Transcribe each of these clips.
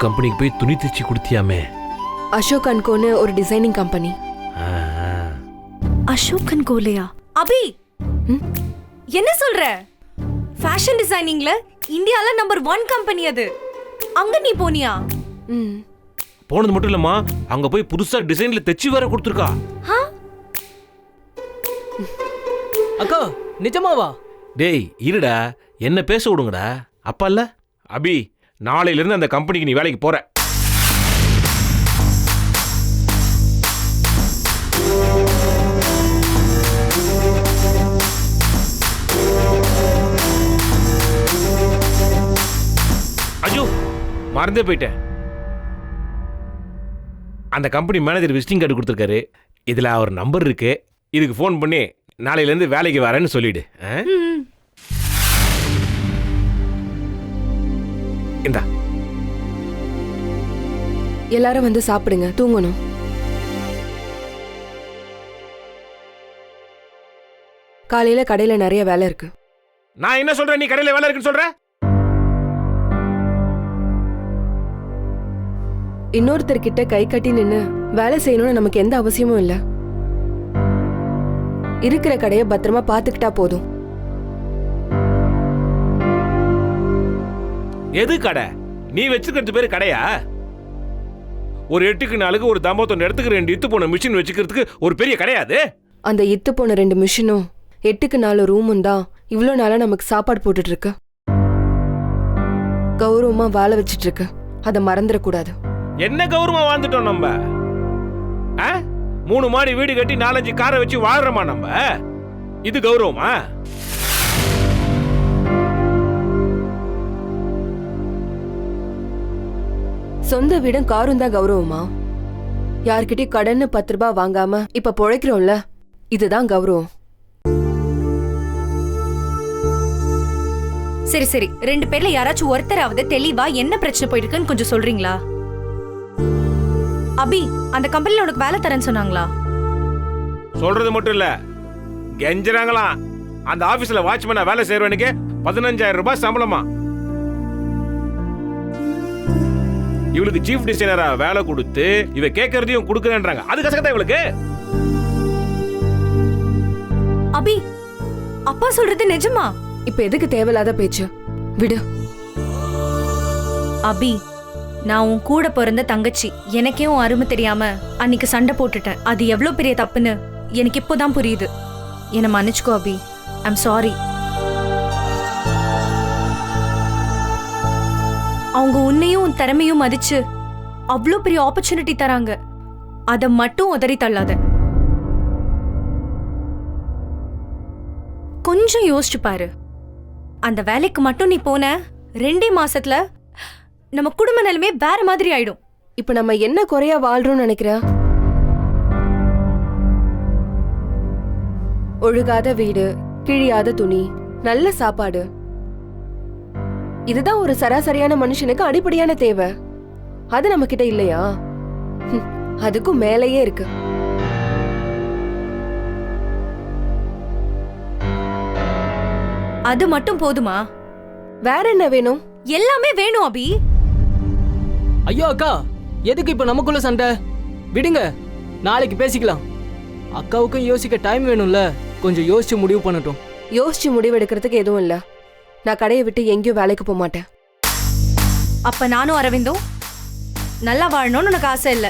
கம்பெனிக்கு போய் துணி தைச்சி கொடுத்தியாமே? அசோக் அண்ட் கோன்னு ஒரு டிசைனிங் கம்பெனி. அசோக் அண்ட் கோலையா? அபி என்ன சொல்ற? ஃபேஷன் டிசைனிங்ல இந்தியால நம்பர் 1 கம்பெனி அது. அங்க நீ போனியா? போனது மட்டும் இல்லம்மா, அங்க போய் புதுசா டிசைன்ல தைச்சி வேற கொடுத்துருக்கா. அக்கா நிஜமாவா? டேய் இருடா, என்ன பேச விடுங்கடா. அப்பா இல்ல அபி, நாளையில இருந்து அந்த கம்பெனிக்கு நீ வேலைக்கு போற. ஐயோ மறந்தே போயிட்டேன். அந்த கம்பெனி மேனேஜர் விசிட்டிங் கார்டு கொடுத்துருக்காரு. இதுல அவர் நம்பர் இருக்கு. இதுக்கு ஃபோன் பண்ணி நாளையில இருந்து வேலைக்கு வரேன்னு சொல்லிடு. இந்தா. எல்லாரும் வந்து சாப்பிடுங்க, தூங்கணும். காலையில கடையில நிறைய வேலை இருக்கு. நான் என்ன சொல்றேன், நீ கடையில வேலை இருக்குன்னு சொல்ற? இன்னொருத்தர்கிட்ட கை கட்டி நின்னு வேலை செய்யணும்னு நமக்கு எந்த அவசியமும் இல்ல. இருக்கிற கடைய பத்திரமா பாத்துக்கிட்டா போதும். எது கடை? நீ வச்சுக்கிறது பேரு கடையா? ஒரு 8க்கு 4க்கு ஒரு தம்பத்தொன்னு இடத்துக்கு 2 இத்து போன மிஷின் வச்சுக்கிறதுக்கு ஒரு பெரிய கடையாது. அந்த இத்து போன 2 மிஷினும் 8க்கு 4 ரூமும் தான் இவ்ளோ நாளா நமக்கு சாப்பாடு போட்டுட்டு இருக்கு. கௌரவமா வாழ வச்சிட்டு இருக்கு. அதை மறந்துடக்கூடாது. என்ன கௌரவமா வாழ்ந்துட்டோம் நம்ம? 3 மாடி வீடு கட்டி 4-5 காரை வச்சு வாழ்றோமா நம்ம? இது கௌரவமா? சொந்த வீடும் காரும் தான் கௌரவமா? யார்கிட்டயும் கடன்னு 10 ரூபாய் வாங்காம இப்ப பொழைக்கிறோம்ல, இதுதான் கௌரவம். சரி சரி, 2 பேர்ல யாராச்சும் ஒருத்தராவது தெளிவா என்ன பிரச்சனை போயிட்டு இருக்குன்னு கொஞ்சம் சொல்றீங்களா? அபி, அந்த கம்பெனில உனக்கு வேலை தரேன்னு சொன்னாங்களா? சொல்றது மட்டும் இல்ல, கெஞ்சறாங்களாம். அந்த ஆபீஸ்ல வாட்ச்மேனா வேலை செய்யறவனுக்கு 15,000 ரூபாய் சம்பளமா. இவளுக்கு சீஃப் டிசைனரா வேலை கொடுத்து இவ கேட்கறதையும் கொடுக்கறேன்றாங்க. அது கசக்கதா இவளுக்கு. அபி, அப்பா சொல்றது நிஜமா? இப்ப எதுக்கு தேவையில்லாத பேச்சு? விடு. அபி, நான் உன் கூட பிறந்த தங்கச்சி. எனக்கே உன் அருமை தெரியாம அன்னைக்கு சண்டை போட்டுட்டேன். அது எவ்வளவு பெரிய தப்புன்னு எனக்கு இப்போதான் புரியுது. என்னை மன்னிச்சுக்கோ அபி. I'm sorry. அவங்க உன்னையும் உன் திறமையும் மதிச்சு அவ்வளோ பெரிய ஆப்பர்ச்சுனிட்டி தராங்க. அதை மட்டும் உதறி தள்ளாத. கொஞ்சம் யோசிச்சு பாரு. அந்த வேலைக்கு மட்டும் நீ போன 2 மாசத்துல நம்ம குடும்ப நிலைமை வேற மாதிரி ஆயிடும். இப்ப நம்ம என்ன குறையா வாழ்றோம்னு நினைக்கிற? ஒழுகாத வீடு, கிழியாத துணி, நல்ல சாப்பாடு, இதுதான் ஒரு சராசரியான மனுஷனுக்கு அடிப்படையான தேவை. அது நம்ம கிட்ட இல்லையா? அதுக்கும் மேலேயே இருக்கு. அது மட்டும் போதுமா? வேற என்ன வேணும்? எல்லாமே வேணும் அபி. ஐயோ அக்கா, எதுக்கு இப்ப நமக்குள்ள சண்டை? விடுங்க, நாளைக்கு பேசிக்கலாம். அக்காவுக்கும் யோசிக்க டைம் வேணும்ல, கொஞ்சம் யோசிச்சு முடிவு பண்ணட்டும். யோசிச்சு முடிவு எடுக்கிறதுக்கு எதுவும் இல்ல. நான் கடையை விட்டு எங்கேயும் வேலைக்கு போக மாட்டேன். அப்ப நானும் அரவிந்தும் நல்லா வாழணும்னு உனக்கு ஆசை இல்ல.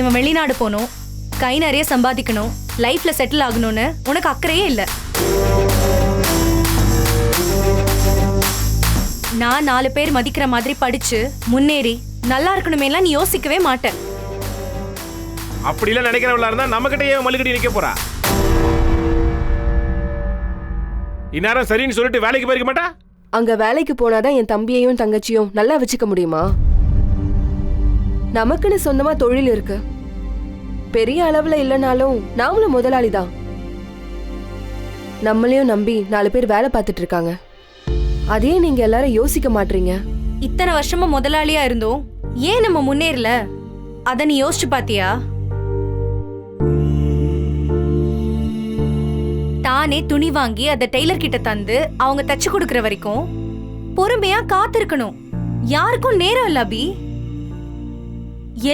இவன் வெளிநாடு போகணும், கை நிறைய சம்பாதிக்கணும், லைஃப்ல செட்டில் ஆகணும்னு உனக்கு அக்கறையே இல்ல. நான் 4 பேர் மதிக்கிற மாதிரி படிச்சு முன்னேறி நல்லா இருக்கணுமேலாம் நீ யோசிக்கவே மாட்டேன். அப்படிலாம் நினைக்கிறவளா இருந்தா நம்ம கிட்ட ஏன் மல்லுக்கட்டி நிக்க போறா? இந்நேரம் சரின்னு சொல்லிட்டு வேலைக்கு போயிருக்க மாட்டா? அங்க வேலைக்கு போனாதான் என் தம்பியையும் தங்கச்சியும் நல்லா வச்சுக்க முடியுமா? நமக்குன்னு சொந்தமா தொழில் இருக்கு. பெரிய அளவுல இல்லைனாலும் நாமளும் முதலாளி தான். நம்மளையும் நம்பி 4 பேர் வேலை பார்த்துட்டு இருக்காங்க. அதே நீங்க எல்லாரும் யோசிக்க மாட்டீங்க. இத்தனை வருஷமா முதலாளியா இருந்தோம், ஏன் நம்ம முன்னேறல? அத நீ யோசிச்சு பாத்தியா? தானே துணி வாங்கி அதை டெய்லர் கிட்ட தந்து அவங்க தச்சு கொடுக்கற வரைக்கும் பொறுமையா காத்திருக்கணும். யாருக்கும் நேரம் இல்ல அபி.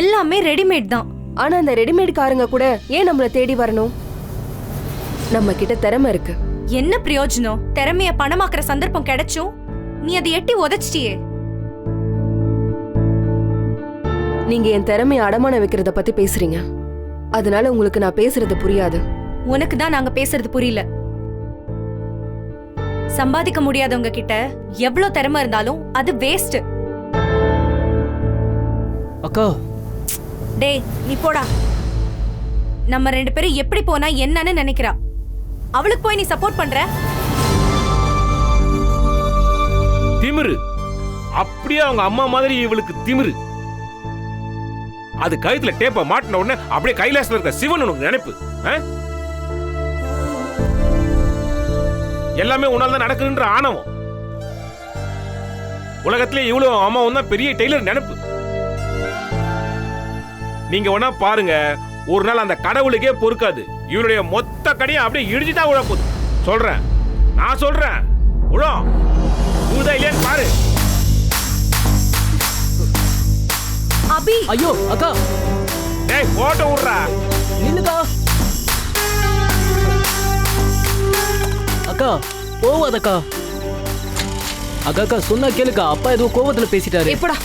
எல்லாமே ரெடிமேட் தான். ஆனா அந்த ரெடிமேட் காரங்க கூட ஏன் நம்மள தேடி வரணும்? நம்ம கிட்ட திறமை இருக்கு. என்ன பிரயோஜனம்? திறமைய பணமாக்குற சந்தர்ப்பம் கிடைச்சும் நீ அதை எட்டி உதைச்சிட்டியே. நீங்க என் திறமையை அடமான வைக்கிறத பத்தி பேசுறீங்க. அதனால உங்களுக்கு நான் பேசுறது புரியாது. உனக்கு தான் நாங்க பேசுறது புரியல. சம்பாதிக்க முடியாதவங்க கிட்ட எவ்வளவு திறமை இருந்தாலும் அது வேஸ்ட். அக்கா டேய் நீ போடா. நம்ம 2 பேரும் எப்படி போனா என்னன்னு நினைக்கிறா. அவளுக்கு போய் நீ சப்போர்ட் பண்ற? திமிரு. அப்படியே அவங்க அம்மா மாதிரி இவளுக்கு திமிரு. அது கழுத்துல டேப்ப மாட்டின உடனே அப்படியே கைலாசத்துல இருக்க சிவன் உனக்கு நினைப்பு. எல்லாமே உன்னால தான் நடக்குதுன்ற ஆணவம். உலகத்திலே இவ்வளவு அம்மாவும் தான் பெரிய டெய்லர் நினைப்பு. நீங்க வேணா பாருங்க, ஒரு நாள் அந்த கடவுளுக்கே பொறுக்காது. இவருடைய மொத்த கடையை அப்படியே இடிச்சுதான் விழ போகுது. சொல்றேன், நான் சொல்றேன். உழம் ஊதா இல்லையான்னு பாரு. அபி ஐயோ அக்கா டேய் போட்டோ விடுறா. நில்லுக்கா. அக்கா போவாதக்கா. அக்கா அக்கா சொன்னா கேளுக்கா. அப்பா ஏதோ கோவத்துல பேசிட்டாரு. எப்படா?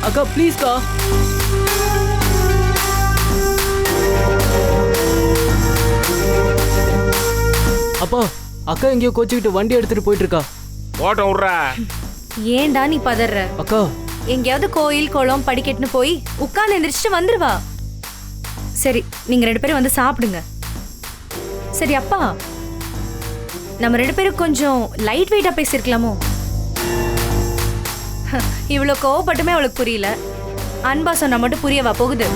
அக்கா ப்ளீஸ்க்கா. அப்பா அக்கா எங்கேயோ கோச்சிக்கிட்டு வண்டி எடுத்துட்டு போயிட்டு இருக்கா. போட்டோ விடுறா. ஏன்டா நீ பதற? அக்கா எங்கேயாவது கோயில் குளம் படிக்கட்டுன்னு போய் உட்கார்ந்து எந்திரிச்சிட்டு வந்துருவா. சரி நீங்க 2 பேரும் வந்து சாப்பிடுங்க. சரி அப்பா, நம்ம 2 பேரும் கொஞ்சம் லைட் வெயிட்டா பேசிருக்கலாமோ? இவ்வளவு கோவப்பட்டுமே அவளுக்கு புரியல. அன்பா சொன்னா மட்டும் புரியவா போகுது?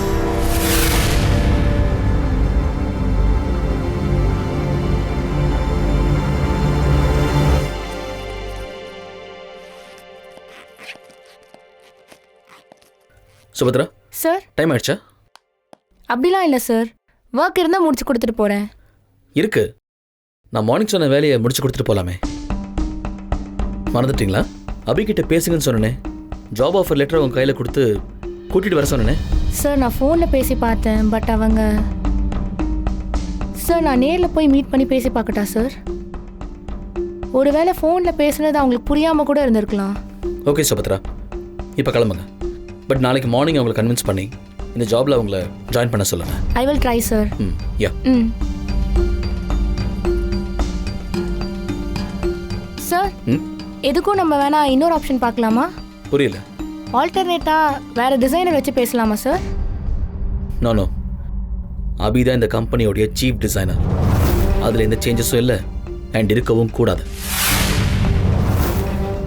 சுபத்ரா சார், டைம் ஆயிடுச்சா? அப்படிலாம் இல்லை சார். ஒர்க் இருந்தால் முடிச்சு கொடுத்துட்டு போகிறேன். இருக்கு. நான் மார்னிங் சொன்ன வேலையை முடிச்சு கொடுத்துட்டு போகலாமே. மறந்துட்டீங்களா? அபிகிட்ட பேசுங்கன்னு சொன்னேனே. ஜாப் ஆஃபர் லெட்டர் உங்கள் கையில் கொடுத்து கூட்டிகிட்டு வர சொன்னேனே. சார் நான் ஃபோனில் பேசி பார்த்தேன். பட் அவங்க சார் நான் நேரில் போய் மீட் பண்ணி பேசி பார்க்கட்டா சார்? ஒருவேளை ஃபோனில் பேசுனது அவங்களுக்கு புரியாமல் கூட இருந்திருக்கலாம். ஓகே சுபத்ரா, இப்போ கிளம்புங்க. பட் நாளைக்கு மார்னிங் அவங்களை கன்வின்ஸ் பண்ணி இந்த ஜாப்ல அவங்கள ஜாயின் பண்ண சொல்லுங்க. I will try sir. Yeah. Sir எதுக்கும் நம்ம வேணா இன்னொரு ஆப்ஷன் பார்க்கலாமா? புரியல. ஆல்டர்னேட்டா வேற டிசைனர் வச்சு பேசலாமா சார்? நோ, அபி தான் இந்த கம்பெனியோடைய சீஃப் டிசைனர். அதில் எந்த சேஞ்சஸும் இல்லை அண்ட் இருக்கவும் கூடாது.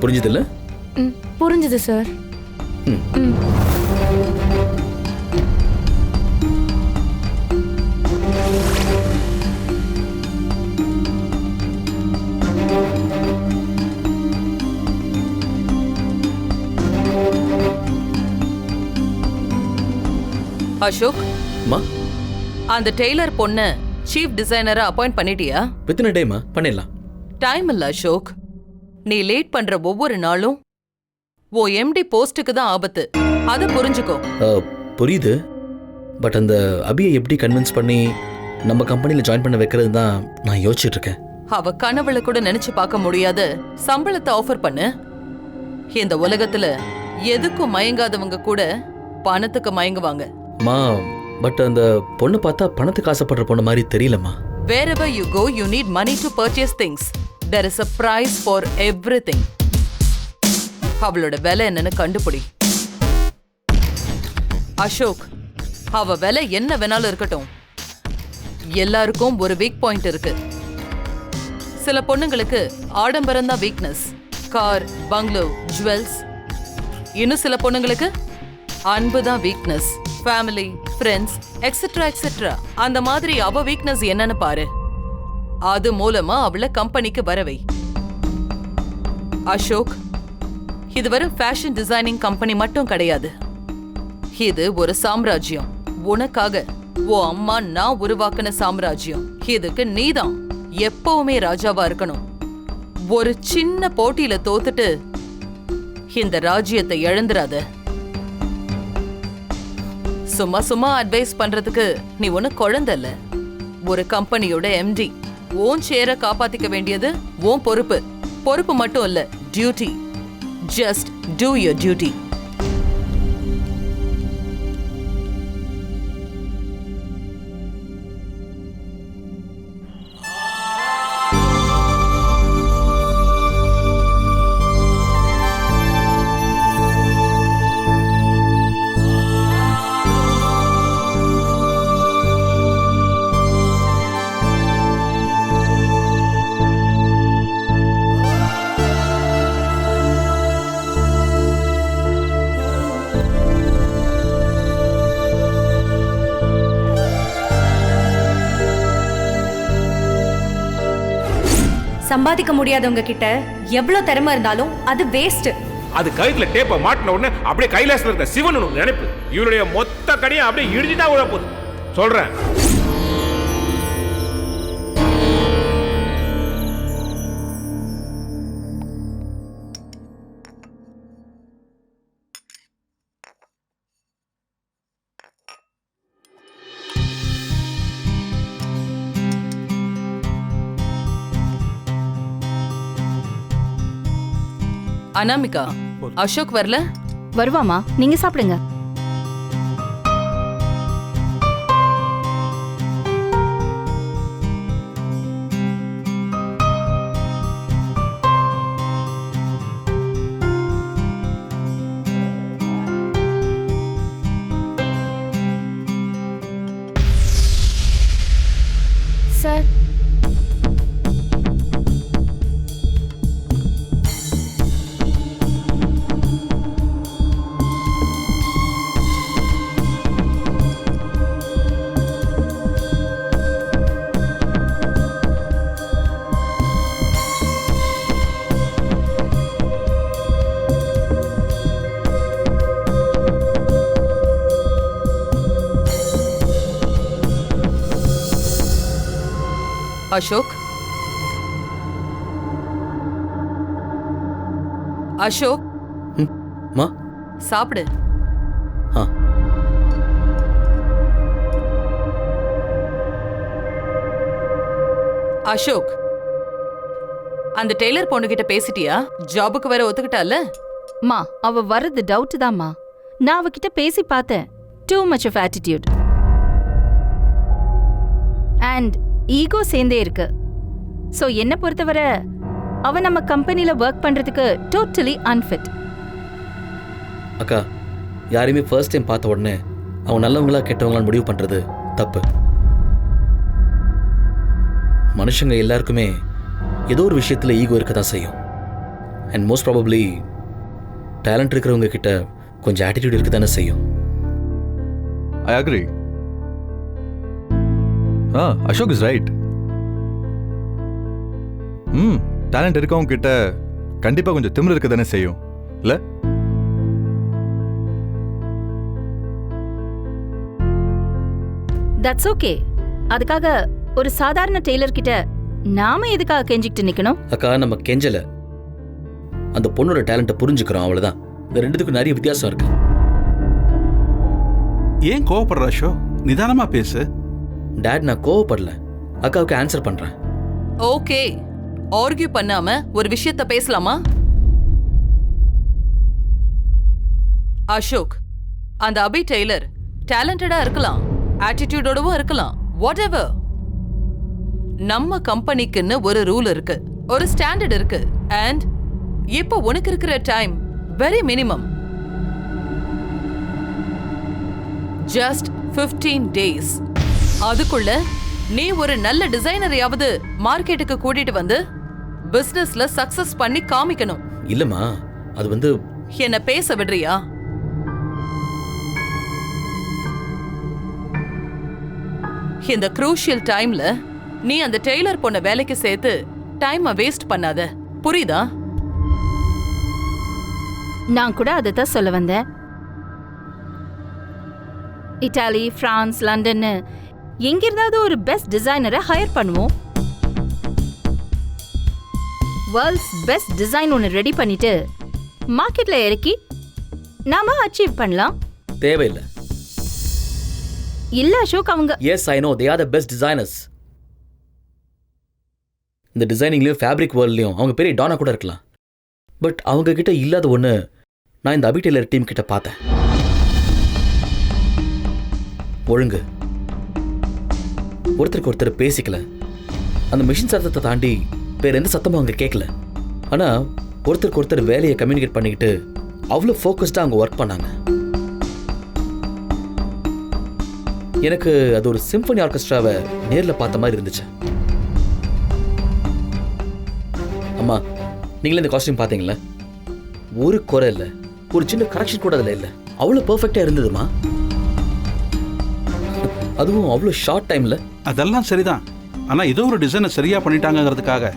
புரிஞ்சது இல்லை? புரிஞ்சுது சார். அசோக், மா அந்த டெய்லர் பொண்ண சீஃப் டிசைனரா அப்பாயிண்ட் பண்ணிட்டியா? வித்தின் அ டேமா பண்ணிடலாம். டைம் இல்ல அசோக். நீ லேட் பண்ற ஒவ்வொரு நாளும் ஓ எம்டி போஸ்டுக்கு தான் ஆபத்து. அத புரிஞ்சுக்கோ. புரியுது. பட் அந்த அபியை எப்படி கன்வின்ஸ் பண்ணி நம்ம கம்பெனியில் ஜாயின் பண்ண வைக்கிறது தான் நான் யோசிச்சுட்டு இருக்கேன். அவ கனவுல கூட நினைச்சு பார்க்க முடியாத சம்பளத்தை ஆஃபர் பண்ணு. இந்த உலகத்துல எதுக்கும் மயங்காதவங்க கூட பணத்துக்கு மயங்குவாங்க. மா பட் அந்த பொண்ணு பார்த்தா பணத்துக்கு ஆசைப்படுற பொண்ணு மாதிரி தெரியலம்மா. Wherever you go, you need money to purchase things. There is a price for everything. அவளோட விலை என்னன்னு கண்டுபிடி. அசோக், அவ விலை என்ன வேணாலும் இருக்கட்டும். எல்லாருக்கும் ஒரு வீக் பாயிண்ட் இருக்கு. சில பொண்ணுங்களுக்கு ஆடம்பரம் தான் வீக்னஸ். Car, பங்களோ, jewels. இன்னும் சில பொண்ணுங்களுக்கு அன்பு தான் weakness. Family, friends, etcetera etcetera. அந்த மாதிரி அவ வீக்னஸ் என்னன்னு பாரு. அது மூலமா அவளை கம்பெனிக்கு வரவை. அசோக், இது வெறும் ஃபேஷன் டிசைனிங் கம்பெனி மட்டும் கிடையாது. இது ஒரு சாம்ராஜ்யம். உனக்காக ஓ அம்மா நான் உருவாக்கின சாம்ராஜ்யம். இதுக்கு நீதான் எப்பவுமே ராஜாவா இருக்கணும். ஒரு சின்ன போட்டியில தோத்துட்டு இந்த ராஜ்யத்தை இழந்துராத. சும்மா சும்மா அட்வைஸ் பண்றதுக்கு நீ ஒண்ணு குழந்தை இல்ல. ஒரு கம்பெனியோட எம்டி. உன் சேரை காப்பாத்திக்க வேண்டியது உன் பொறுப்பு. பொறுப்பு மட்டும் இல்ல, duty. Just two your duty. சம்பாதிக்க முடியாதவங்க கிட்ட எவ்வளவு திறமை இருந்தாலும் அது வேஸ்ட். அது கழுத்துல டேப்பை மாட்டின உடனே அப்படியே கைலாசத்துல இருக்க சிவன் நினைப்பு. இவருடைய மொத்த கடையும் அப்படியே இடிஞ்சுதான் விழ போகுது. சொல்றேன். அனாமிகா, அசோக் வரல? வருவாமா, நீங்க சாப்பிடுங்க. சார், அசோக், அசோக், மா சாப்பிடு. ஆ அசோக், அந்த டெய்லர் பொண்ணுகிட்ட பேசிட்டியா? ஜாபுக்கு வேற ஒத்துக்கிட்டால? மா, அவ வர்றது டவுட் தான்மா. நான் அவகிட்ட பேசி பார்த்தேன். Too much of attitude and ego சேர்ந்தே இருக்கு. ஸோ என்னை பொறுத்தவரை அவ நம்ம கம்பெனியில் ஒர்க் பண்ணுறதுக்கு டோட்டலி அன்ஃபிட். அக்கா, யாரையுமே ஃபர்ஸ்ட் டைம் பார்த்த உடனே அவங்க நல்லவங்களா கெட்டவங்களான்னு முடிவு பண்ணுறது தப்பு. மனுஷங்க எல்லாருக்குமே ஏதோ ஒரு விஷயத்தில் ஈகோ இருக்க தான் செய்யும். அண்ட் மோஸ்ட் ப்ராபப்ளி டேலண்ட் இருக்கிறவங்க கிட்ட கொஞ்சம் ஆட்டிடியூட் இருக்க தானே செய்யும். I agree. Ashok is right. Talent இருக்கவங்க கிட்ட கண்டிப்பா கொஞ்சம் திமிரு இருக்க தானே செய்யும் இல்ல? That's okay. அதுக்காக ஒரு சாதாரண டெய்லர் கிட்ட நாம எதுக்காக கெஞ்சிக்கிட்டு நிக்கணும்? அக்கா, நம்ம கெஞ்சல, அந்த பொண்ணோட டேலண்ட்டை புரிஞ்சுக்கிறோம், அவ்வளவுதான். இந்த ரெண்டுத்துக்கும் நிறைய வித்தியாசம் இருக்கு. ஏன் கோவப்படுற அசோக்? நிதானமா பேசு. டேட், நான் கோவப்படல, அக்காவுக்கு ஆன்சர் பண்றேன். ஓகே, ஆர்கியூ பண்ணாம ஒரு விஷயத்த பேசலாமா? அசோக், அந்த அபி டெய்லர் டேலண்டடா இருக்கலாம், ஆட்டிடியூடோடவும் இருக்கலாம், வாட் எவர். நம்ம கம்பெனிக்குன்னு ஒரு ரூல் இருக்கு, ஒரு ஸ்டாண்டர்ட் இருக்கு. அண்ட் இப்போ உனக்கு இருக்கிற time very minimum. Just 15 days. அதுக்குள்ள நீ ஒரு நல்ல டிசைனரையாவது மார்க்கெட்டுக்கு கூட்டிட்டு வந்து பிசினஸ்ல சக்சஸ் பண்ணி காமிக்கணும். இல்லம்மா, அது வந்து என்ன பேச விடுறியா? இந்த குரூஷியல் டைம்ல நீ அந்த டெய்லர் பொண்ண வேலைக்கு சேர்த்து டைமை வேஸ்ட் பண்ணாத, புரியுதா? நான் கூட அதை தான் சொல்ல வந்தேன். இட்டாலி, பிரான்ஸ், லண்டன் எங்கிருந்தாவது ஒரு பெஸ்ட் டிசைனரை ஹையர் பண்ணுவோம். வேர்ல்ட்ஸ் பெஸ்ட் டிசைன் ஒன்று ரெடி பண்ணிட்டு மார்க்கெட்ல இறக்கி நாம அச்சீவ் பண்ணலாம். தேவையில்லை. இல்ல அசோக், அவங்க yes I know they are the best designers. இந்த டிசைனிங்லயும் ஃபேப்ரிக் வேர்ல்ட்லயும் அவங்க பெரிய டானா கூட இருக்கலாம். பட் அவங்க கிட்ட இல்லாத ஒன்று நான் இந்த அபி டெய்லர் டீம் கிட்ட பார்த்தேன். ஒழுங்கு. ஒருத்தருக்கு ஒருத்தர் பேசிக்கல. அந்த மிஷின் சத்தத்தை தாண்டி வேற எந்த சத்தமும் அவங்க கேட்கல. ஆனால் ஒருத்தருக்கு ஒருத்தர் வேலையை கம்யூனிகேட் பண்ணிக்கிட்டு அவ்வளோ ஃபோக்கஸ்டாக அவங்க ஒர்க் பண்ணாங்க. எனக்கு அது ஒரு சிம்பனி ஆர்கெஸ்ட்ராவை நேரில் பார்த்த மாதிரி இருந்துச்சு. அம்மா, நீங்களே இந்த காஸ்டியூம் பார்த்தீங்களா? ஒரு குறை இல்லை, ஒரு சின்ன கரெக்ஷன் கூட அதில் இல்லை. அவ்வளோ பர்ஃபெக்டாக இருந்ததுமா. அதுவும் அவ்வளோ ஷார்ட் டைமில். அதெல்லாம் சரிதான். ஆனால் ஏதோ ஒரு டிசைனை சரியாக பண்ணிட்டாங்கிறதுக்காக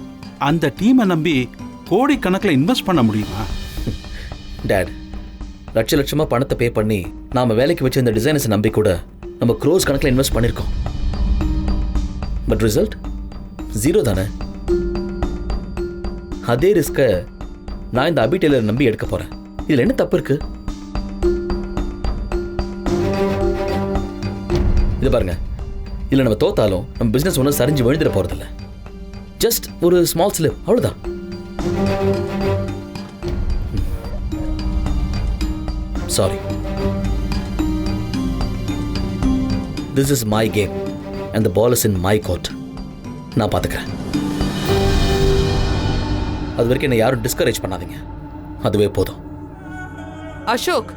அந்த டீமை நம்பி கோடிக்கணக்கில் இன்வெஸ்ட் பண்ண முடியுமா? டேட், லட்சமாக பணத்தை பே பண்ணி நாம் வேலைக்கு வச்ச இந்த டிசைனர்ஸை நம்பி கூட நம்ம க்ரோஸ் கணக்கில் இன்வெஸ்ட் பண்ணியிருக்கோம். பட் ரிசல்ட் 0 தானே. அதே ரிஸ்கை நான் இந்த அபி டெய்லர் நம்பி எடுக்க போகிறேன். இதில் என்ன தப்பு இருக்கு? இது பாருங்க, இதில் நம்ம தோத்தாலும் நம்ம பிஸ்னஸ் ஒன்றும் சரிஞ்சு விழுந்துட போகிறதில்ல. ஜஸ்ட் ஒரு ஸ்மால் ஸ்லிப், அவ்வளோதான். Sorry. This is my game and the ball is in my court. நான் பார்த்துக்கிறேன். அது வரைக்கும் என்னை யாரும் டிஸ்கரேஜ் பண்ணாதீங்க. அதுவே போதும். அசோக்,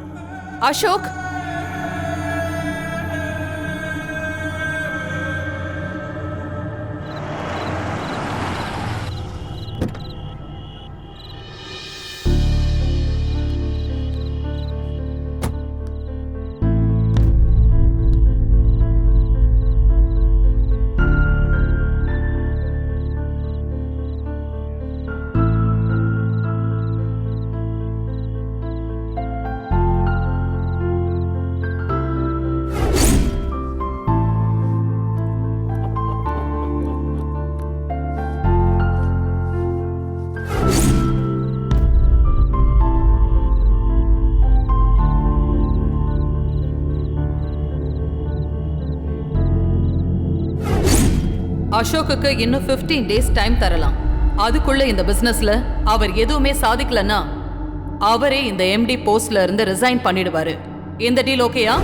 அசோக், அசோக்குக்கு இன்னும் 15 days டைம் தரலாம். அதுக்குள்ள இந்த பிசினஸ்ல அவர் எதுவுமே சாதிக்கலன்னா அவரே இந்த எம்டி போஸ்ட்ல இருந்து ரிசைன் பண்ணிடுவாரு. இந்த டீல் ஓகேயா?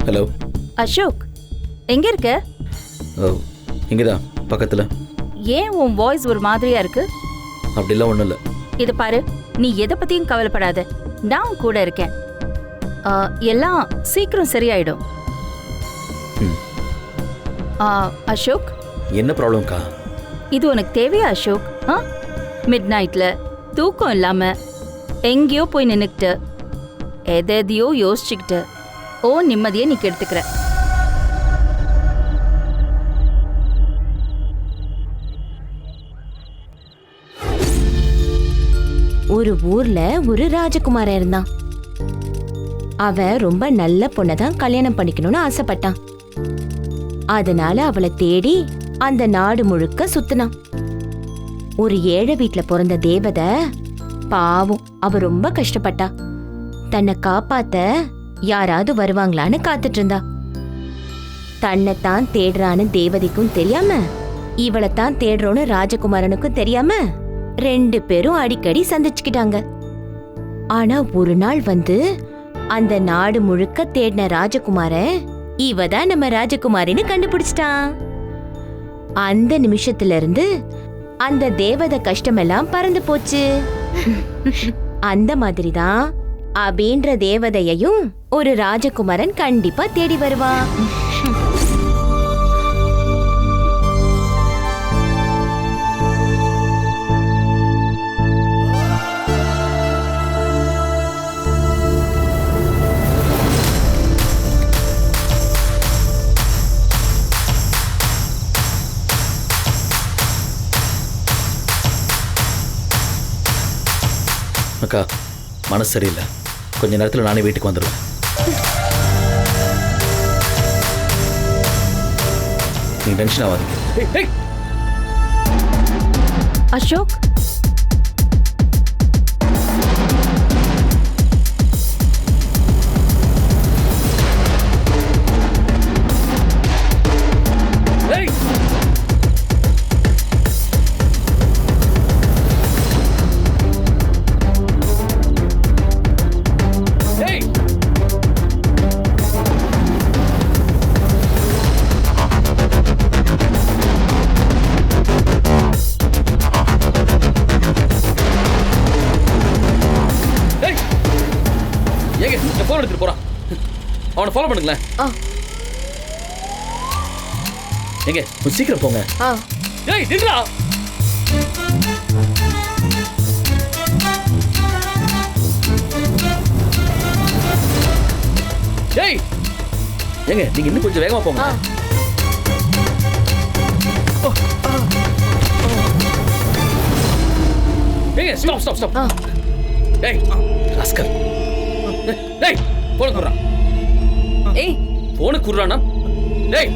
ஹலோ அசோக், எங்க இருக்க? இங்கே தான் பக்கத்தில். ஏன் உன் வாய்ஸ் ஒரு மாதிரியா இருக்கு? அப்படிலாம் ஒன்றும் இல்லை. இத பாரு, நீ எதை பத்தியும் கவலைப்படாத, நான் உன் கூட இருக்கேன். எல்லாம் சீக்கிரம் சரியாயிடும். அசோக், என்ன ப்ராப்ளம்க்கா? இது உனக்கு தேவையா அசோக்? மிட் நைட்ல தூக்கம் இல்லாம எங்கேயோ போய் நின்னுக்கிட்டு எதையோ யோசிச்சுக்கிட்டு ஓ நிம்மதியை நீ கெடுத்துக்கிற. ஒரு ஊர்ல ஒரு ராஜகுமாரன் இருந்தான். அவன் ரொம்ப நல்ல பொண்ணதான் கல்யாணம் பண்ணிக்கணும்னு ஆசைப்பட்டான். அதனால அவளை தேடி அந்த நாடு முழுக்க சுத்தினான். ஒரு ஏழை வீட்டுல பிறந்த தேவதை பாவம், அவ ரொம்ப கஷ்டப்பட்டா. தன்னை காப்பாத்த யாராவது வருவாங்களான்னு காத்துட்டு இருந்தா. தன்னைத்தான் தேடுறான்னு தேவதைக்கும் தெரியாம, இவளைத்தான் தேடுறோன்னு ராஜகுமாரனுக்கும் தெரியாம 2 பேரும் அடிக்கடி சந்திச்சுக்கிட்டாங்க. ஆனா ஒரு நாள் வந்து அந்த நாடு முழுக்க தேடின ராஜகுமாரன் இவதான் நம்ம ராஜகுமாரின்னு கண்டுபிடிச்சிட்டான். அந்த நிமிஷத்துல இருந்து அந்த தேவதை கஷ்டமெல்லாம் பறந்து போச்சு. அந்த மாதிரிதான் அபின்ற தேவதையையும் ஒரு ராஜகுமாரன் கண்டிப்பா தேடி வருவான். அக்கா மனசு சரியில்லை, கொஞ்ச நேரத்தில் நானே வீட்டுக்கு வந்துடுவேன். நீ டென்ஷன் ஆகாதீங்க. அசோக், போன் எடுத்துட்டு போறான், அவனை ஃபாலோ பண்ணுங்களேன். எங்க கொஞ்சம் சீக்கிரம் போங்க. ஏய் நில்றா. ஏய் எங்க நீங்க இன்னும் கொஞ்சம் வேகமா போங்க. ஏய் ஸ்டாப் ஸ்டாப் ஸ்டாப். ஏய் ராஸ்கல். ஏய் போன குடுறா. ஏய் போன குடுறானா? ஏய்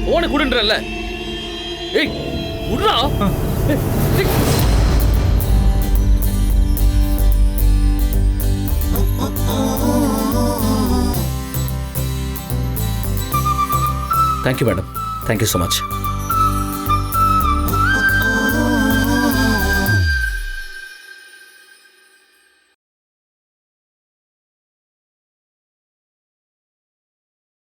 போன குடுன்றல்ல. ஏய் குடுறா. Thank you madam, thank you so much.